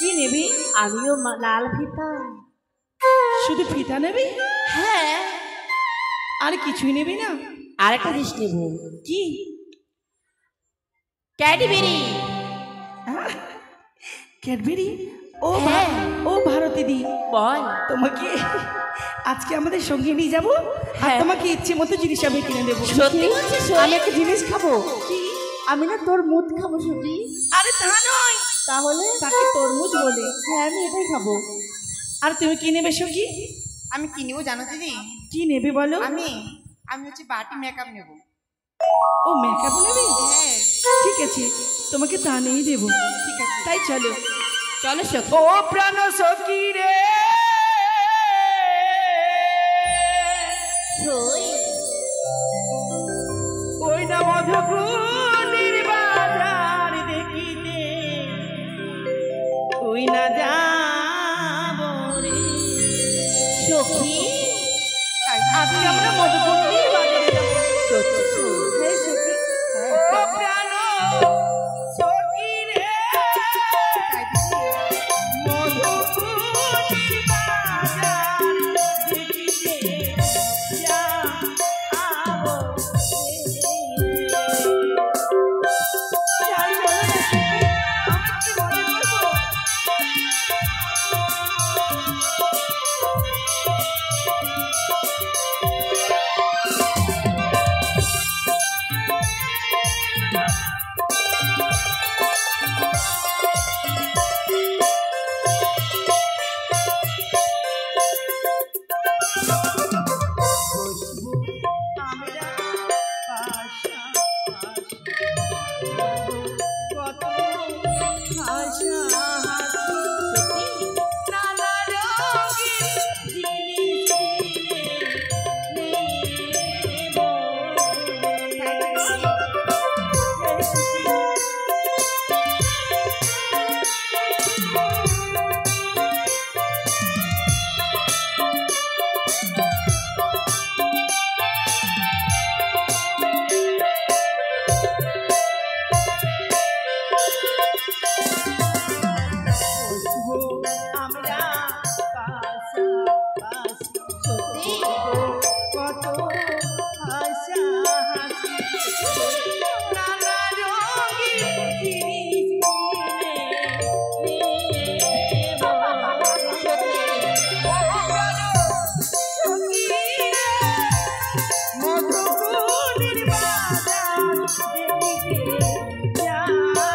কি নেবি? আমিও লাল ফিতা। শুধু ফিতা নেবি? হ্যাঁ। আর কিছুই নেবি না? আর একটা জিনিস নেব। কি? ক্যাডবেরি। ক্যাডবেরি? ও হ্যাঁ। ও ভারতী দি, বল। তোমাকে আজকে আমাদের সঙ্গে নিয়ে যাবো আর তোমাকে ইচ্ছে মতো জিনিস আমি কিনে দেবো। সত্যি বলছিস? আমি একটা জিনিস খাবো। কি? আমি না তোর মুখ খাবো সত্যি। আরে তা নয়, তাহলে তাকে তরমুজ বলে। হ্যাঁ আমি এটাই খাবো। আর তুমি কি নেবে সখী? আমি কি নেবো জানো দিদি? কি নেবে বলো? আমি হচ্ছে বাটি মেকআপ নেবো। ও মেকআপ নেবে? হ্যাঁ ঠিক আছে, তোমাকে তা নিয়েই দেবো। ঠিক আছে, তাই চলো। চলো সখী। ও প্রাণ সখী রে, ওই না মধুকুটির বাজার দেখিতে, ওই না যাব রে সখী আজকে আমরা মধুকুটির বাজারে যাবো। সত্যি? হ্যাঁ সখী। ও প্রাণ সখী রে, মধুকুটির বাজার দেখিতে যাবো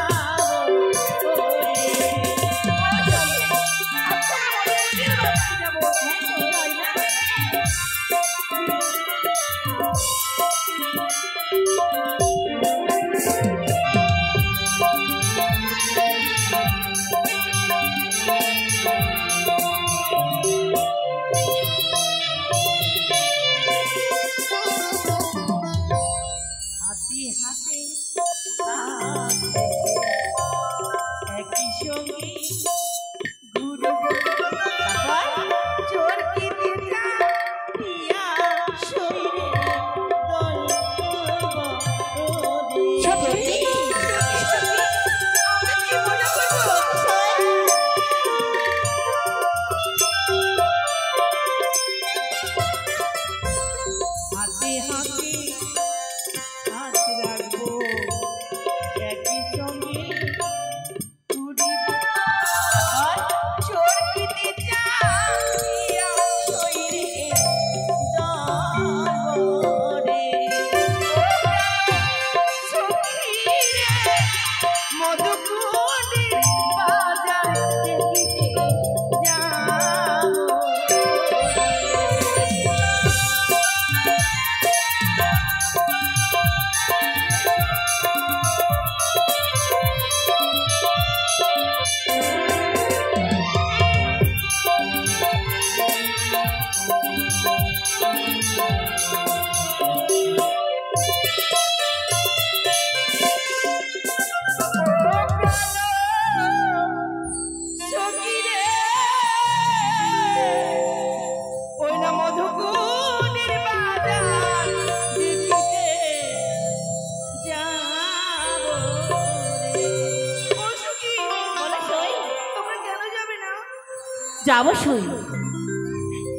যাবো শুই।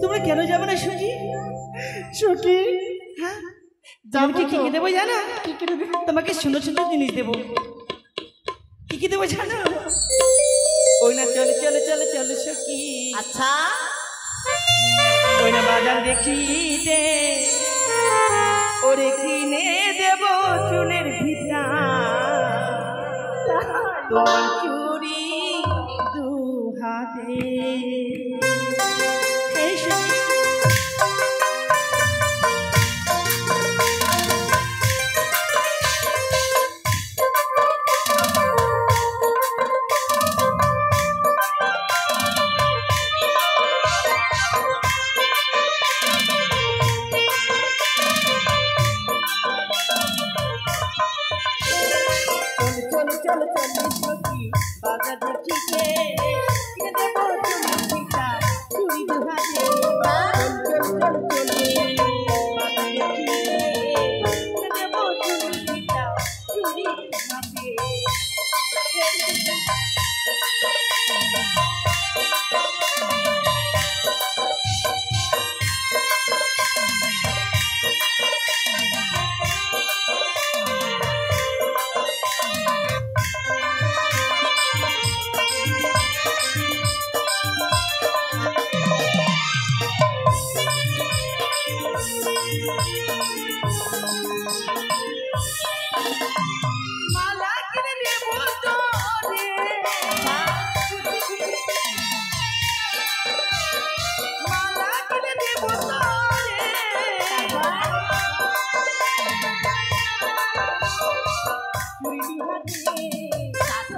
তোমরা কেন যাবে না সুজি? সখী হ্যাঁ, যাবো তোমাকে কি তো। কি দেবো জানো? কি কিনে দেবে? তোমাকে সুন্দর সুন্দর জিনিস দেবো। কি কি দেবো জানো? ওই না চলে চলে চলে চলে সখী, আচ্ছা ওই না বাজার দেখি দে, ওরে কিনে দেব চুলের ভিতা, তোমার চুরি দু হাতে। এই সখী, চল চল চল চল সখী, বাজার দেখি দে, কিনে দেব চুলের ভিতা, চুরি দু হাতে। চল চল চল চল, বাজার দেখি দে, কিনে দেব চুলের ভিতা, চুরি দু হাতে। মালা কিনে দেব তোরে, মালা কিনে দেব তোরে, চুরি দু হাতে।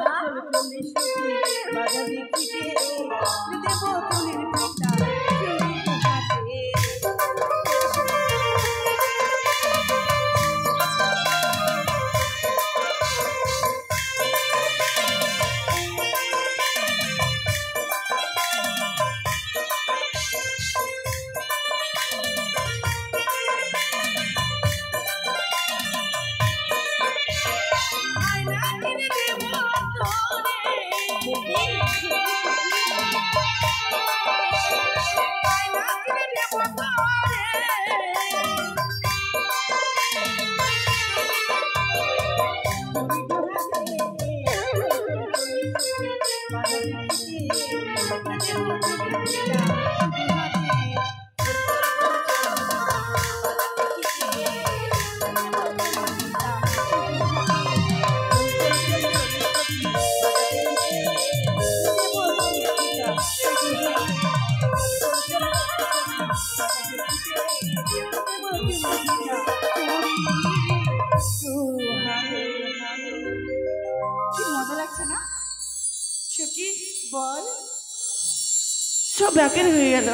চল চল সখী, বাজার দেখি দে, কিনে দেব চুলের ভিতা, চুরি দু হাতে। আয়না কিনে দেব তোরে, আয়না কিনে দেব তোরে, চুরি দু হাতে। বাজার দেখি দে, কিনে দেব চুলের ভিতা, দু হাতে। কি মজা লাগছে না? সখী, বল। সব ব্যাকের হয়ে গেল।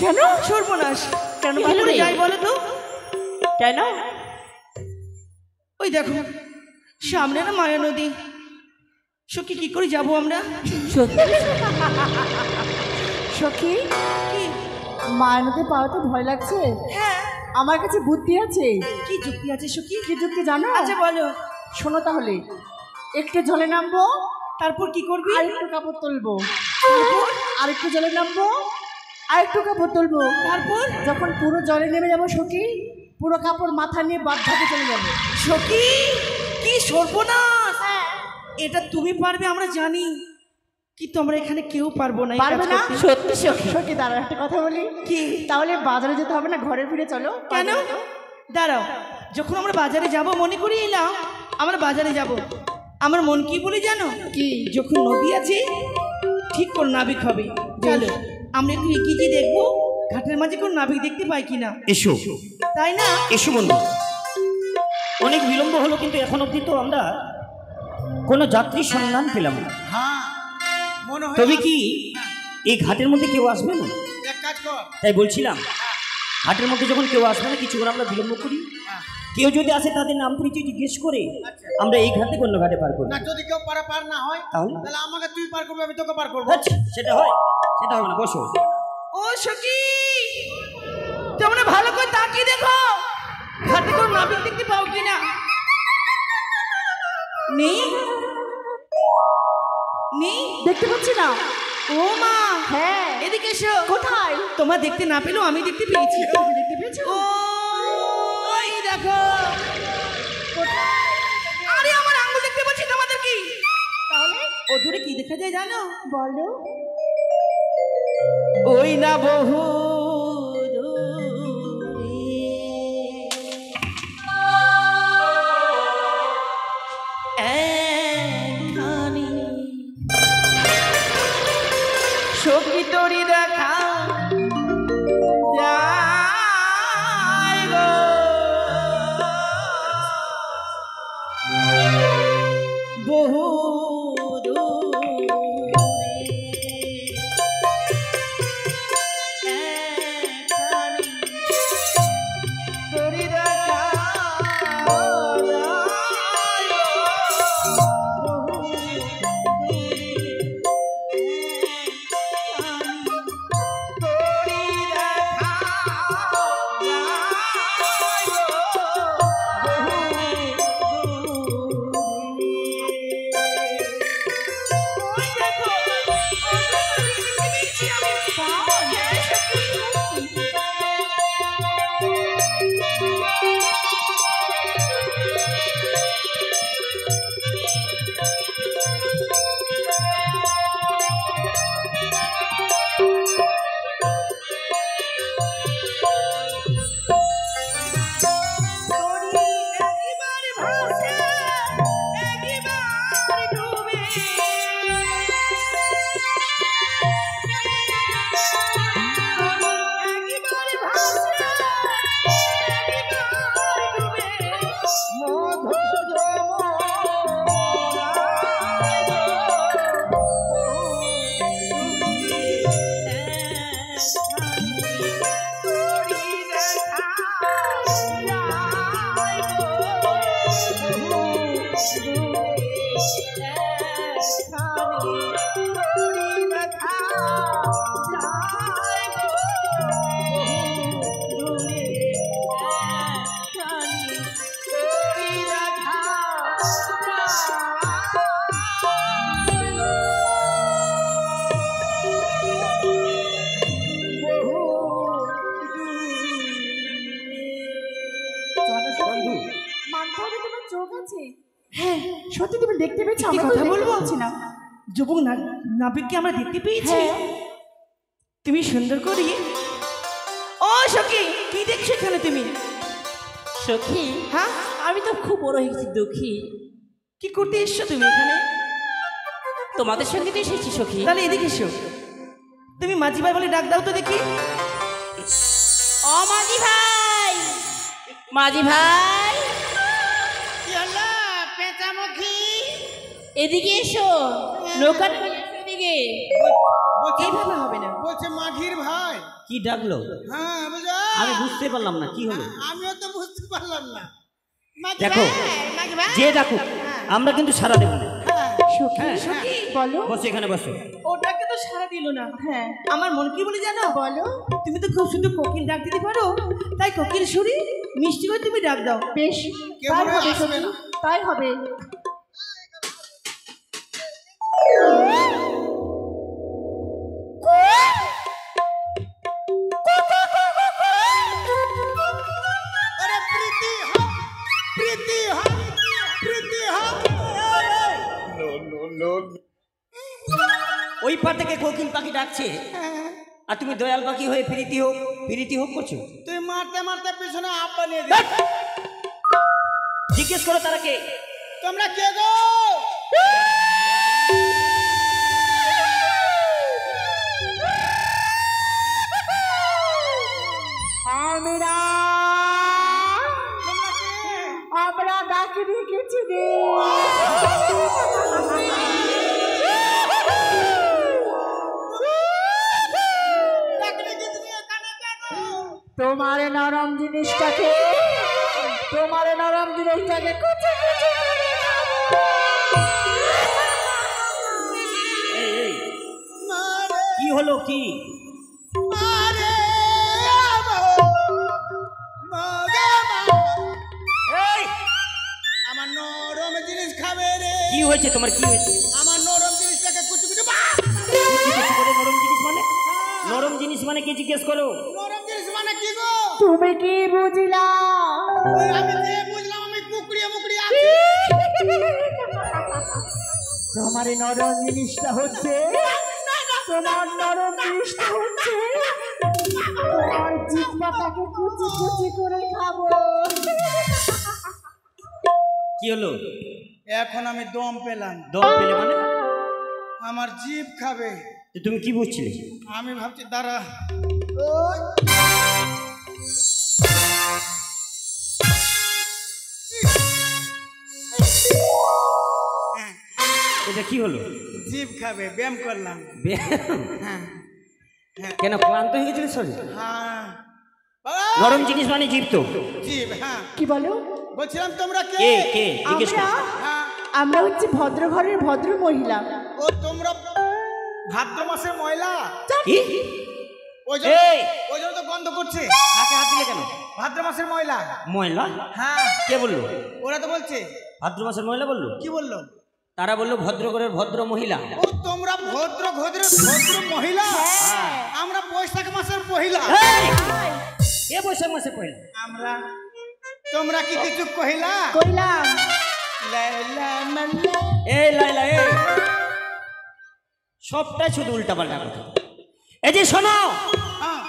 কেন? সর্বনাশ। কেন কি ভালো করে নেই? যাই বলো তো? কেন? ওই দেখো সামনে না মায়া নদী, সখী কি করে যাবো আমরা? সত্যি সখী কি? মায়ানতে পাওয়া তো ভয় লাগছে। হ্যাঁ, আমার কাছে বুদ্ধি আছে। কি যুক্তি আছে সখী? কি যুক্তি জানো? আচ্ছা বলো। শোনো তাহলে, একটু জলে নামবো, তারপর কি করবি? আর একটু কাপড় তুলবো, তারপর আর একটু জলে নামবো, আর একটু কাপড় তুলবো, তারপর যখন পুরো জলে নেমে যাবো সখী, পুরো কাপড় মাথা নিয়ে বাঁধতে চলে যাবো। সখী, কি সর্বনাশ! এটা তুমি পারবে আমরা জানি, কিন্তু আমরা এখানে কেউ পারবো না এই কাজ পারবে না? করতে। সত্যি সখী। সখী দাঁড়াও, একটা কথা বলি। কি? তাহলে বাজারে যেতে হবে না, ঘরে ফিরে চলো। কেন? দাঁড়াও, যখন আমরা বাজারে যাব মনে করি এলাম আমরা বাজারে যাব, আমার মন কি বলে জানো? কি? যখন নদী আছে ঠিক কোন নাবিক হবে, চলো আমরা একটু এগিয়ে গিয়ে দেখবো ঘাটের মাঝে কোন নাবিক দেখতে পাই কিনা। এসো তাই না? এসো বন্ধু, অনেক বিলম্ব হলো কিন্তু এখন অবধি তো আমরা কোনো যাত্রীর সন্ধান পেলাম না। হ্যাঁ মনে হয় তবে কি এই ঘাটের মধ্যে কেউ আসবে না? এক কাজ কর। তাই বলছিলাম ঘাটের মধ্যে যখন কেউ আসবে না, কিছুক্ষণ আমরা বিলম্ব করি, কেউ যদি আসে তাদের নাম পরিচয় জিজ্ঞেস করে আমরা এই ঘাট থেকে অন্য ঘাটে পার করবো। না যদি কেউ পার না হয় তাহলে তাহলে আমাকে তুই পার করবি, আমি তোকে পার করবো। আচ্ছা, সেটা হয়, সেটা হবে না, বসো। ও সখী, তোমরা ভালো করে তাকিয়ে দেখো ঘাটে কোন নাবিক দেখতে পাও কিনা। নেই নেই, দেখতে পাচ্ছি না। ও মা, হ্যাঁ এদিকে এসো। কোথায়? তোমার দেখতে না পেলেও আমি দেখতে পেয়েছি। তুমি দেখতে পেয়েছো? ওই দেখো। আরে আমার আঙ্গুল দেখতে পাচ্ছি তোমাদের কি? তাহলে ও দূরে কি দেখা যায় জানো? বলো। ওই না বহু সখী তোরি দেখা যায় গো। বহু মানতে হবে তোমার চোখ আছে। হ্যাঁ সত্যি তুমি দেখতে পেয়েছো? কি আমরা কথা কথা বলবো? বলছি না। যুবক নাবিককে আমরা দেখতে পেয়েছি। হ্যাঁ। তুমি সুন্দর করি। ও সখী, কি দেখছো এখানে তুমি? সখী, হ্যাঁ, আমি তো খুব বড় হয়ে গেছি দুঃখী। কি করতে এসছো তুমি এখানে? তোমাদের সঙ্গে তো এসেছি সখী। তাহলে এদিকে এসো। তুমি মাঝি ভাই বলে ডাক দাও তো দেখি। ও মাঝি ভাই, মাঝি ভাই পেঁচামুখী এদিকে এসো। নৌকাটা নিয়ে এসো এদিকে। এইভাবে হবে না। বলছে মাঘির ভাই। কি ডাকলো? হ্যাঁ বুঝো, আমি বুঝতে পারলাম না কি হলো। আমিও তো বুঝতে পারলাম না। মাঘি দেখো, ভাই, মাঘি ভাই। যে ডাকুক আমরা কিন্তু সারা দেব না। সখী, হ্যাঁ, সখী বলো। বসো এখানে বসো। ওটাকে তো সারা দিল না। হ্যাঁ আমার মন কি বলে জানো? বলো। তুমি তো খুব সুন্দর কোকিল ডাক দিতে পারো, তাই কোকিল সুরি মিষ্টি করে তুমি ডাক দাও। বেশ, কেউ তাই মনে হয় হবে আসবে সখী, না। তাই হবে। আরে প্রীতি হ, প্রীতি হ, প্রীতি হ। ওই পা থেকে কোকিল পাখি ডাকছে আর তুমি দয়াল পাখি হয়ে প্রীতি হোক করছো। তুই মারতে মারতে পিছনে আব্বা নিয়ে দে। জিজ্ঞেস করো তারা কে। তোমরা কে গো? আমরা ডাকি রেখেছি রে। তোমার নরম জিনিসটাকে কুচি কুচি করে খাবো। এই, কি হলো কি? এই, আমার নরম জিনিস খাবে রে। কি হয়েছে তোমার? কি হয়েছে? আমার নরম জিনিসটাকে কুচি কুচি কুচি কুচি করে মানে কি জিজ্ঞেস করো। নরম জিনিস মানে কি গো? তুমি কি বুঝলা? ওই আমি যে বুঝলাম আমি কুকড়িয়ে মুকড়িয়ে আছি। তোমার এই নরম জিনিসটা হচ্ছে, তোমার নরম জিনিসটা হচ্ছে তোমার জিহ্বাটাকে কুচি কুচি করে খাবো। কি হলো? এখন আমি দম পেলাম। দম পেলে মানে? আমার জিভ খাবে। তো তুমি কি বুঝছিলে? আমি ভাবছি দাঁড়া। এটা কি হলো? জিভ খাবে, ব্যায়াম করলাম। হ্যাঁ কেন ক্লান্ত হয়ে গেছিল শরীর? হ্যাঁ নরম জিনিস মানে জীব তো। জিভ, হ্যাঁ। কি বলো? বলছিলাম তোমরা কে? কে কে জিজ্ঞেস আমরা করো। হ্যাঁ। আমরা হচ্ছে ভদ্র ঘরের ভদ্র মহিলা। ও তোমরা ভাদ্র মাসের ময়লা। কি? ওই জন্য এই! ওই জন্য তো গন্ধ করছে। নাকে হাত দিলে কেন? ভাদ্র মাসের ময়লা। ময়লা? হ্যাঁ কে বললো? ওরা তো বলছে। ভাদ্র মাসের ময়লা বললো? কি বললো? তারা বললো ভদ্রঘরের ভদ্র মহিলা। ও তোমরা ভদ্র মহিলা। আমরা বৈশাখ মাসের পহিলা। এই! এ বৈশাখ মাসে পয়লা। আমরা তোমরা কি কিছু কহিলা? কইলাম লাইলা মাল্লা। এই লাইলা এই সবটাই শুধু উল্টাপাল্টা কথা। এই যে শোনো, হ্যাঁ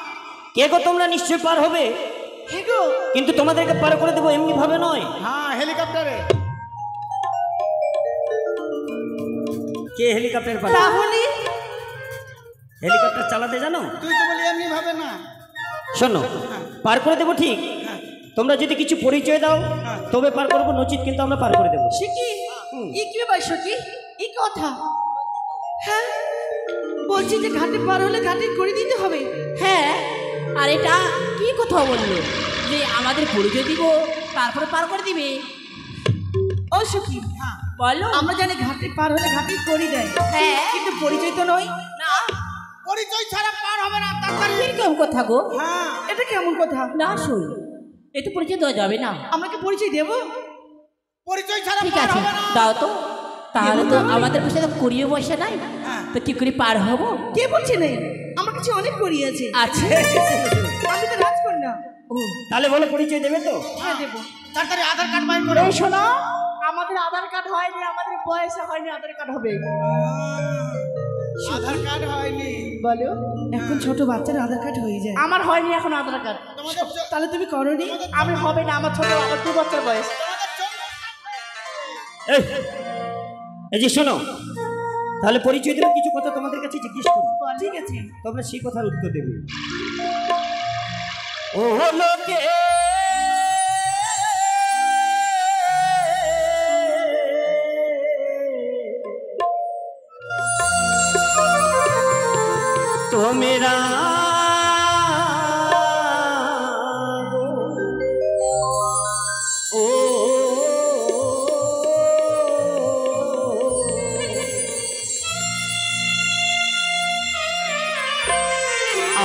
কে গো তোমরা নিশ্চয়ই পার হবে, কি গো? কিন্তু তোমাদেরকে পার করে দেবো এমনি ভাবে নয়। হ্যাঁ হেলিকপ্টারে। কে হেলিকপ্টার পার? তাহলে হেলিকপ্টার চালাতে জানো? তুই তো বলি এমনি ভাবে না। শোনো, পার করে দেবো ঠিক, হ্যাঁ তোমরা যদি কিছু পরিচয় দাও তবে পার করবো, নচিত কিন্তু আমরা পার করে দেবো। সে কি? ই কি বয়স কি? ই কথা? হ্যাঁ বলছি যে ঘাটে পার হলে ঘাটে করে দিতে হবে। হ্যাঁ, আর এটা কি কথা বললো যে আমাদের পরিচয় দিব তারপরে পার করে দিবে? ও সখী, বলো। আমরা জানি ঘাটে পার হলে ঘাটে করে দেয়, হ্যাঁ, কিন্তু পরিচয় তো নয়। না, পরিচয় ছাড়া পার হবে না। তাড়াতাড়ি। কিরকম কথা গো? হ্যাঁ এটা কেমন কথা? না শুন, এ তো পরিচয় দেওয়া যাবে না। আমরা কি পরিচয় দেব? পরিচয় ছাড়া ঠিক পার আছে, হবে না। দাও তো। তাহলে তো আমাদের পয়সা তো কুড়িয়ে পয়সা নাই, হ্যাঁ। তো কি করে পার হবো? কে বলছে নেই? আমার কাছে অনেক করি আছে। আছে। আমি তো রাজকন্যা। ও, তাহলে বলো পরিচয় দেবে তো? হ্যাঁ দেবো। তাড়াতাড়ি আধার কার্ড বাইর করো। এই শোনো, আমাদের আধার কার্ড হয়নি, আমাদের বয়স হয়নি, আধার কার্ড হবে। আধার কার্ড হয়নি। বলো, এখন ছোট বাচ্চার আধার কার্ড হয়ে যায়। আমার হয়নি এখন আধার কার্ড। তোমাদের তাহলে তুমি করনি? আমি হবে না, আমার ছোট, আমার 2 বছর বয়স। এই, এই যে শোনো, তাহলে পরিচয় দিলে কিছু কথা তোমাদের কাছে জিজ্ঞেস করবো, ঠিক আছে। তোমরা সেই কথার উত্তর দেবে। ও লোকে তোমেরা ও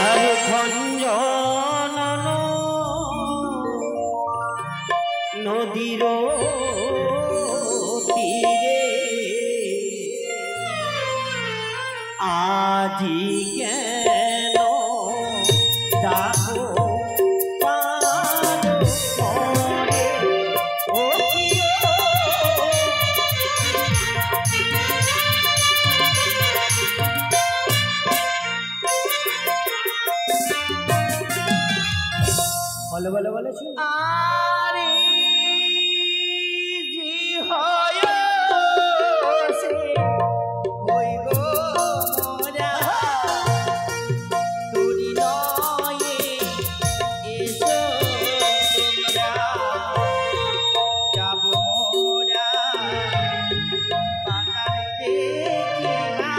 আর খঞ্জন নদীর তীরে আজি কেন ডাকো পার করে ও কিও বলো বলো বলো শুনি। আরে জি হয় সে ওই গো মোরা তুরি নয়ে এসো তোমরা যাব মোরা পাতার দেখিবারে।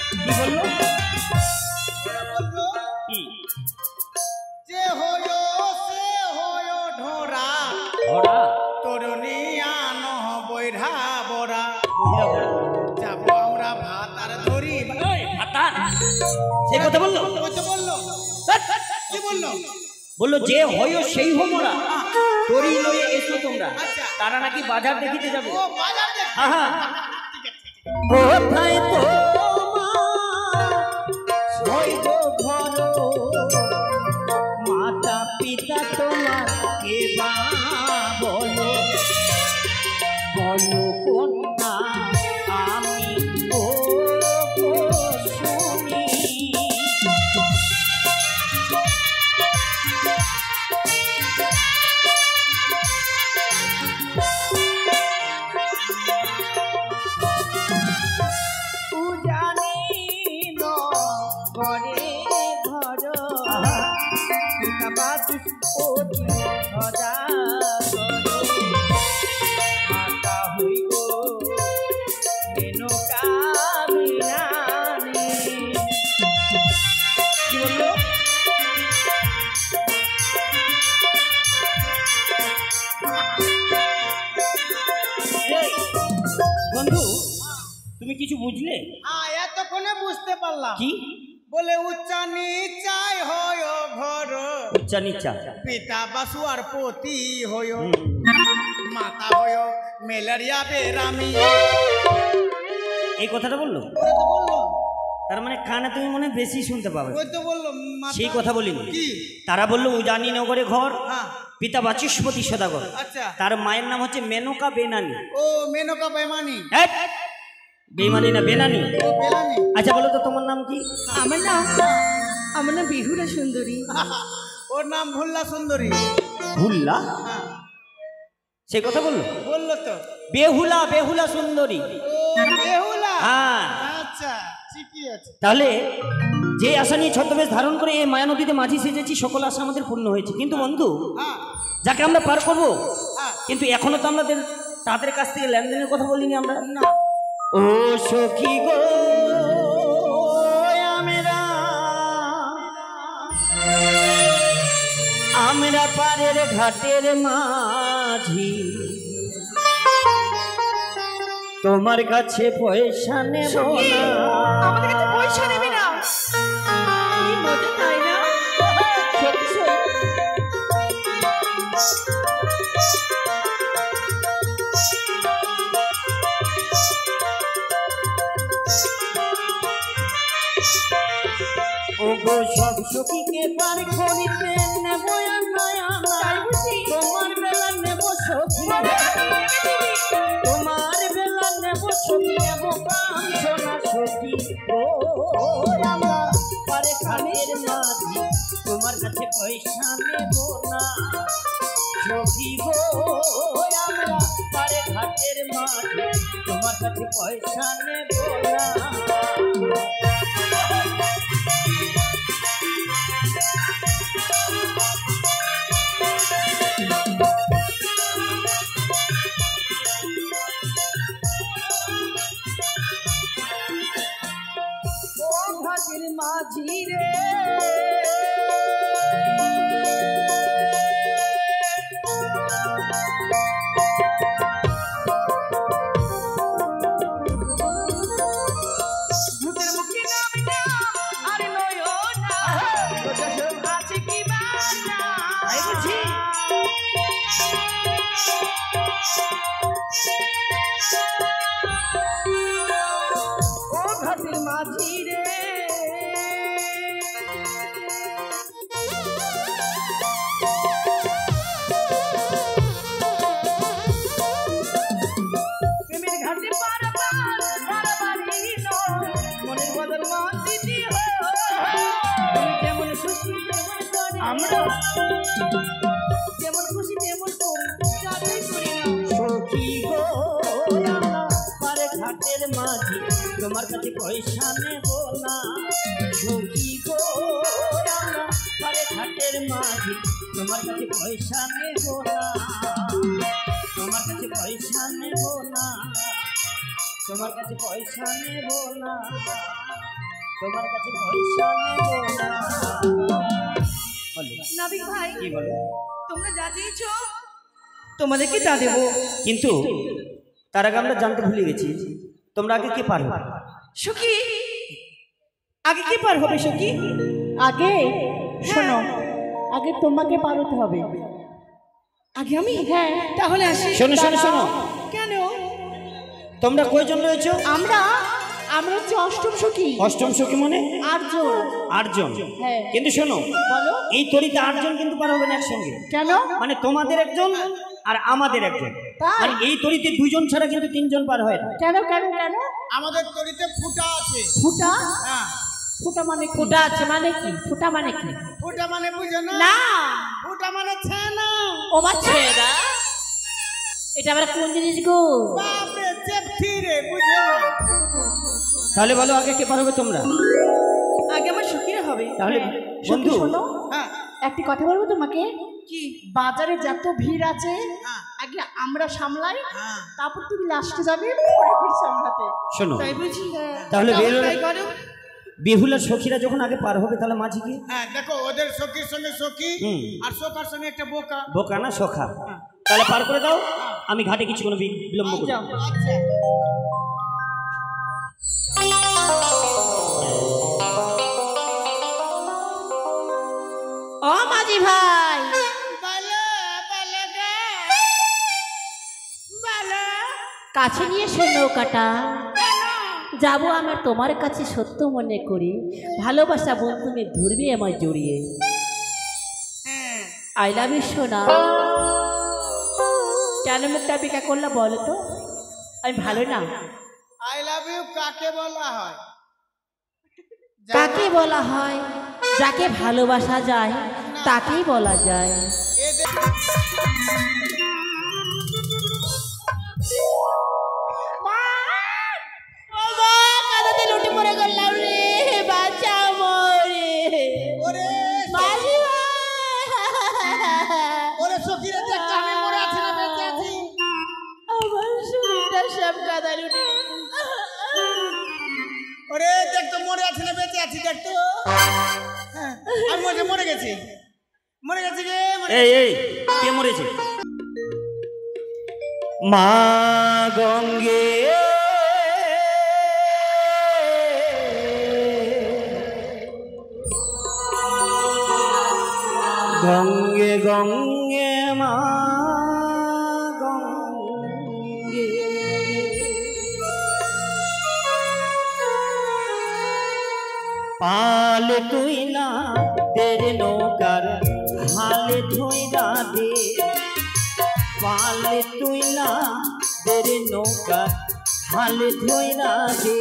কি বললো? ওরা বললো, কি? যে হয়ো সে হয়ো ঢোরা ওরা তরুণিয়ান বৈরা বরা মহিলা বড়। যাব আমরা ভাত আর ধরি। এই, ভাতা। সে কথা বললো? ওই তো বললো। কি বললো? বললো যে হয় সেই হোমরা তরি লয়ে এসো তোমরা। তারা নাকি বাজার দেখিতে যাবে। ও বাজার দেখ আহা কোথায় তো মাতা পিতা তোমার কে বা বলো বলো কন্যা আমি ও শুনি। বন্ধু তুমি কিছু বুঝলে? এতক্ষণে বুঝতে পারলাম। কি বলে উচ্চা নিচাই হয় ঘর, উচ্চা নিচা পিতা বাসু আর পতি হয়, মাতা হয় ম্যালেরিয়া বেরামি। এই কথাটা বললো? ওরে তো বললো। তার মানে কানে তুমি মনে হয় বেশি শুনতে পাবে। ওই তো বললো সেই কথা বলিনি। কি? তারা বললো উজানি নগরে ঘর, হ্যাঁ পিতা বাচস্পতি সদাগর, আচ্ছা তার মায়ের নাম হচ্ছে মেনকা বেনানি। ও মেনকা বেমানি। বেমানি না বেনানি। ও বেলানি। আচ্ছা বলো তো তোমার নাম কি? আমার নাম বিহুলা সুন্দরী। ওর নাম ভুল্লা সুন্দরী। ভুল্লা? হ্যাঁ সে কথা বললো? বললো তো। বেহুলা, বেহুলা সুন্দরী। ও বেহুলা। হ্যাঁ আচ্ছা ঠিকই আছে। তাহলে যে আশা নিয়ে ছদ্মবেশ ধারণ করে এই মায়া নদীতে মাঝি সেজেছি, সকল আশা আমাদের পূর্ণ হয়েছে। কিন্তু বন্ধু হ্যাঁ যাকে আমরা পার করবো, হ্যাঁ কিন্তু এখনো তো আমাদের তাদের কাছ থেকে লেনদেনের কথা বলিনি আমরা। না ও সখী গো আমরা পারের ঘাটের মাঝি, তোমার কাছে পয়সা নেব না। আমাদের কাছে পয়সা নেবে না? কি মজা তাই না? সত্যি সত্যি। ও গো সব সখীকে পার করিতে নেব তোমার বেলা নেব সখী, তোমার বেলা নেব সখী, নেব কাঞ্চনা সখী। ও আমরা পারে ঘাটের মাঝি, তোমার কাছে পয়সা নেব না। সখী গো আমরা পারে ঘাটের মাঝি, তোমার কাছে পয়সা নেব না। মাঝি রে ভূতের মুখে নামি না আর নয়ো না, আছে কি বানা আই বুঝি। ও ঘাটের মাঝি রে প্রেমের ঘাটে বারবারি নয়, মনের বদল মন দিতে হয়। তুমি যেমন খুশি তেমন করি আমরা, যেমন খুশি তেমন করি, যাচাই করি না। সখী গো আমরা পারে ঘাটের মাঝি, তোমার কাছে পয়সা নেব না। সখী গো আমরা পারে ঘাটের মাঝি, তোমার কাছে পয়সা নেব না। তোমার কাছে পয়সা নেব না, তোমার কাছে পয়সা নেব না, তোমার কাছে পয়সা নেব না। নাবিক ভাই কি বলো? তোমরা যা চেয়েছো তোমাদেরকে তা দেবো। কিন্তু তার আগে আমরা জানতে ভুলে গেছি, তোমরা আগে কে পারবে? সখী আগে কি পার হবে সখী? আগে শোনো, আগে তোমাকে পার হতে হবে। আগে আমি? হ্যাঁ। তাহলে আসি। শোনো শোনো শোনো, কেন? তোমরা কয়জন রয়েছো? আমরা হচ্ছে অষ্টম সখী। অষ্টম সখী মানে 8 জন। 8 জন। হ্যাঁ। কিন্তু শোনো, বলো। এই তরিতে 8 জন কিন্তু পার হবে না একসঙ্গে। কেন? মানে তোমাদের একজন আর আমাদের একজন, তাই? মানে এই তরিতে 2 জন ছাড়া কিন্তু 3 জন পার হয় না। কেন কেন কেন? আমাদের তরিতে ফুটা আছে। ফুটা? হ্যাঁ, ফুটা মানে কি? ফুটা আছে মানে কি? ফুটা মানে কি? ফুটা মানে বুঝো না? না, ফুটা মানে ছানা। ও মা ছেড়া, এটা আবার কোন জিনিস গো? বাপরে চেপটি রে, বুঝো না? তাহলে বলো আগে কে পার হবে? তোমরা। আগে আমার সখীরা হবে। তাহলে বন্ধু, শোনো, হ্যাঁ, একটি কথা বলবো তোমাকে। কি? বাজারে যত ভিড় আছে হ্যাঁ, আগে আমরা সামলাই, হ্যাঁ। তারপর তুমি লাস্টে যাবে পরে ভিড় সামলাতে। শোনো, তাই বুঝি? তাহলে তাই করো। বেহুলার সখীরা যখন আগে পার হবে তাহলে মাঝি কি? হ্যাঁ, দেখো ওদের সখীর সঙ্গে সখী হুম। আর সখার সঙ্গে একটা বোকা। বোকা না সখা। তাহলে পার করে দাও, আমি ঘাটে কিছুক্ষণ বিলম্ব করি। আচ্ছা, ও মাঝি ভাই, বলো বলো গে, বলো। কাছে নিয়ে এসো নৌকাটা, যাবো আমার তোমার কাছে সত্য মনে করি, ভালোবাসা বোন তুমি ধরবে আমায় জড়িয়ে। হ্যাঁ, আই লাভ ইউ সোনা। কেন মুখটা বিকা করলা বলো তো? আমি ভালো না? আই লাভ ইউ কাকে বলা হয়? কাকে বলা হয়? যাকে ভালোবাসা যায় তাকেই বলা যায়। এদের লুটে পড়ে গেলাম রে, বাঁচাও মরে। ওরে মাঝি ভাই, ওরে সখীরা দেখতে আমি মরে আছি না বেঁচে আছি? আমার শরীরটা সব কাদা লুটে। ওরে দেখতো মরে আছি না বেঁচে আছি দেখতো? হ্যাঁ, আমি মরে গেছি, মরে গেছি রে, এই এই কে মরেছে? মা গঙ্গে গঙ্গে গঙ্গে মা গঙ্গে, পাল তুই না তেরে নৌকার হালে ধইরা দে, পাল তুই না তেরে নৌকার হালে ধইরা দে।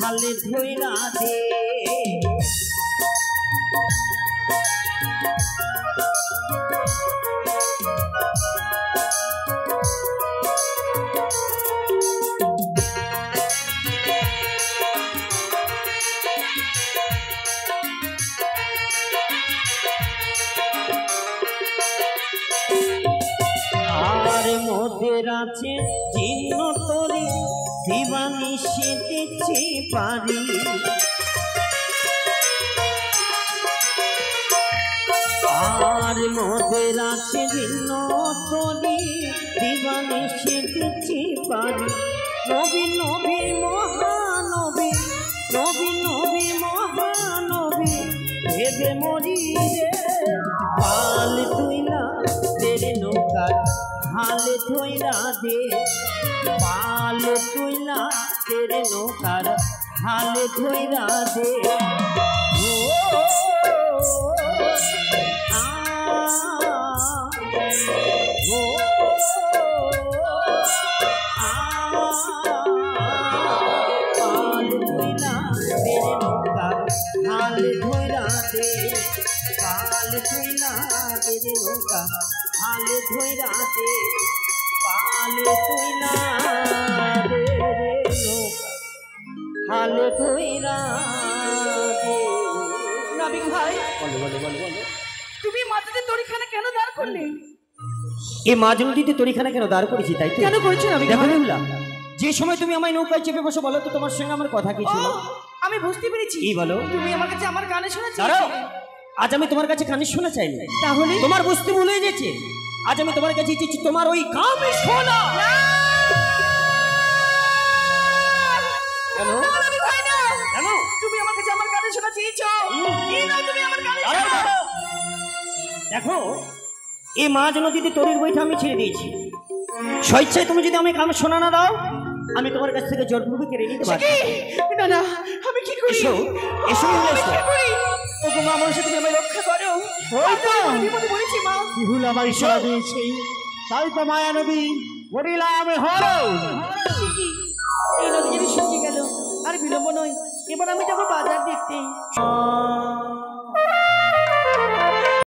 হালে ধইরা দে। আর মোদের আছে জীর্ণ তরি দিবানিশি দিচ্ছি পারি, আর মোদের আছে জীর্ণ তরি দিবানিশি দিচ্ছি পারি। নবী নবী মহানবী, নবী নবী মহানবী ভেবে মরি রে, পাল তুই না তেরে নৌকার হালে ধইরা দে, পাল তুই না তেরে নৌকার হালে ধইরা দে। ও আ ও আ পাল তুই না তেরে নৌকার হালে ধইরা দে, পাল তুই না তেরে নৌকার হালে ধইরা দে, তুমি মাথাতে তরিখানা কেন দাঁড় করলে? এই মাঝ নদীতে তরিখানা কেন দাঁড় করেছি তাই তো? কেন করেছো আমি? দেখো বেহুলা, যে সময় তুমি আমায় নৌকায় চেপে বসো, বলো তো তোমার সঙ্গে আমার কথা কি ছিল? আমি বুঝতে পেরেছি। কি বলো? তুমি আমার কাছে আমার গানে শোনাচ্ছ। দাঁড়াও, আজ আমি তোমার কাছে কানে শোনা চাইনি। তাহলে তোমার বুঝতে ভুল হয়ে গেছে। আজ আমি তোমার কাছে চেয়েছি তোমার ওই কামে শোনা। কেন? কেন? তুমি আমার কাছে আমার গানে শোনা চেয়েছো। কি না তুমি আমার গানে শোনা? দেখো, এই মাঝ নদীতে তরির বইটা আমি ছেড়ে দিয়েছি। স্বেচ্ছায় তুমি যদি আমি কামে শোনা না দাও, আমি তোমার কাছ থেকে জোরপূর্বক কেড়ে নিতে পারি। না না, আমি কি করি? এসো, এসো বেহুলা, এসো। কি করি? ওগো মা, মানুষে তুমি আমায় রক্ষা করো। ওই তো। আমি বিপদে পড়েছি মা। বিহুল আমায় সাড়া দিয়েছে, তাই তো মায়া নদী বলিলাম হর। কি? এই নদী যদি শুকিয়ে গেল, আর বিলম্ব নয়, এবার আমি যাবো বাজার দেখতে।